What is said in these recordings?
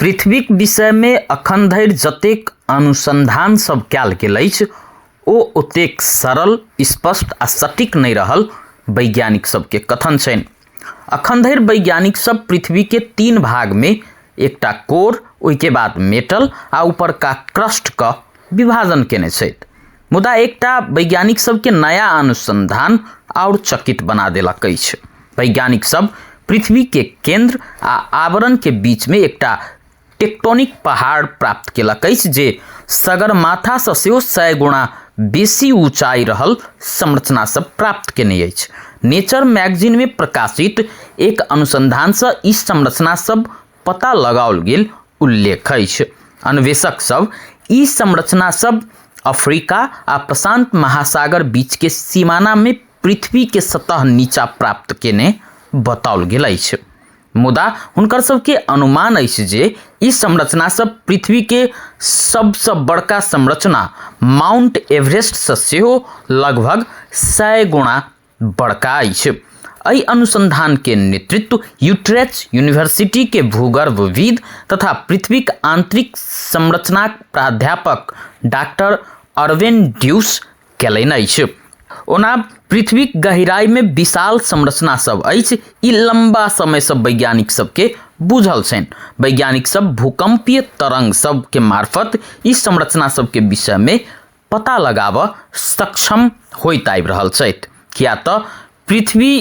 पृथ्वीक विषय में अखन धरि जतेक अनुसंधान सब कयल गेल अछि ओ ओतेक सरल, स्पष्ट आ सटीक नहीं रहल वैज्ञानिक सबके कथन छनि। अखन धरि वैज्ञानिक सब पृथ्वी के 3 भाग में एकटा कोर, ओइके बाद मेटल आ ऊपर का क्रस्ट का विभाजन केने छथि। मुदा एकटा वैज्ञानिक सबके नया अनुसंधान और चकित बना देलक अछि। वैज्ञानिक सब पृथ्वी के केंद्र आ आवरण के बीच में एकटा टेक्टोनिक पहाड़ प्राप्त केलक अछि जे सगरमाथा से सेहो 100 गुणा बेसी ऊंचाई रहल संरचना सब प्राप्त केने अछि। नेचर मैगजीन में प्रकाशित एक अनुसंधान से ई संरचना सब पता लगाओल गेल उल्लेख अछि। अन्वेषक सब ई संरचना सब अफ्रीका आ प्रशांत महासागर बीच के सीमाना में पृथ्वी के सतह नीचा प्राप्त केने बताओल गेल अछि। मुदा हुनकर सबके अनुमान अछि जे ई संरचना सब पृथ्वी के सबसे बड़का संरचना माउंट एवरेस्ट से सेहो लगभग 100 गुणा बड़का अछि। एहि अनुसंधान के नेतृत्व यूट्रेच यूनिवर्सिटी के भूगर्भविद तथा पृथ्वीक आंतरिक संरचना प्राध्यापक डॉक्टर अरविंद ड्यूस केलनि अछि। ओना पृथ्वी गहराई में विशाल संरचना सब अछि, ई लंबा समय से वैज्ञानिक सबके बुझल छनि। वैज्ञानिक सब भूकंपीय तरंग सब के मार्फत ई संरचना सब के विषय में पता लगाब सक्षम होइत आबि रहल छथि। किया त पृथ्वी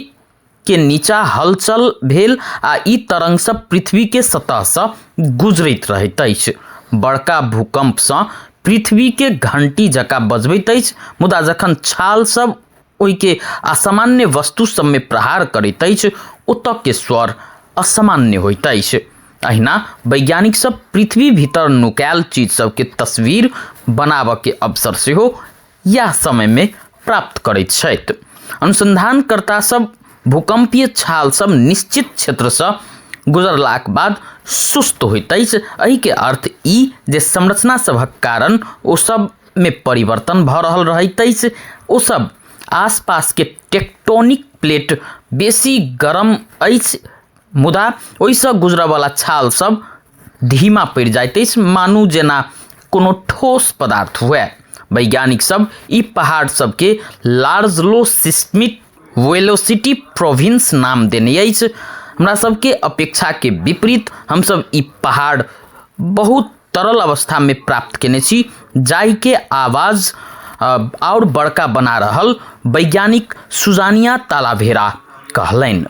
के नीचा हलचल भेल आ ई तरंग सब पृथ्वी के सतह से गुजरैत रहैत अछि। बड़का भूकंप से पृथ्वी के घंटी जका बजबैत अछि, मुदा जखन छाल सब ओहि के असामान्य वस्तु सब में प्रहार करैत अछि ओतऽ के स्वर असामान्य होइत अछि। अहिना वैज्ञानिक सब पृथ्वी भीतर नुकायल चीज सब के तस्वीर बनाबऽ के अवसर सेहो यह समय में प्राप्त करैत छथि। अनुसंधानकर्ता सब भूकंपीय छाल सब निश्चित क्षेत्र से गुजरलाक बाद सुस्त होइत अछि। एहि के अर्थ ई जे संरचना सभक कारण ओ सब में परिवर्तन भऽ रहल रहैत अछि। ओ सब आसपास के टेक्टोनिक प्लेट बेसी गरम अछि, मुदा ओइसँ गुजरऽ वाला छाल सब धीमा पड़ि जाइत अछि, मानू जेना कोनो ठोस पदार्थ हुए। वैज्ञानिक सब ई पहाड़ सब के लार्जलो सिस्मिक वेलोसिटी प्रोविंस नाम देने अछि। हमरा सबके अपेक्षा के विपरीत हम सब ई पहाड़ बहुत तरल अवस्था में प्राप्त केने छी, जाहि के आवाज और बड़का बना रहल वैज्ञानिक सुजानिया तालावेरा कहलनि।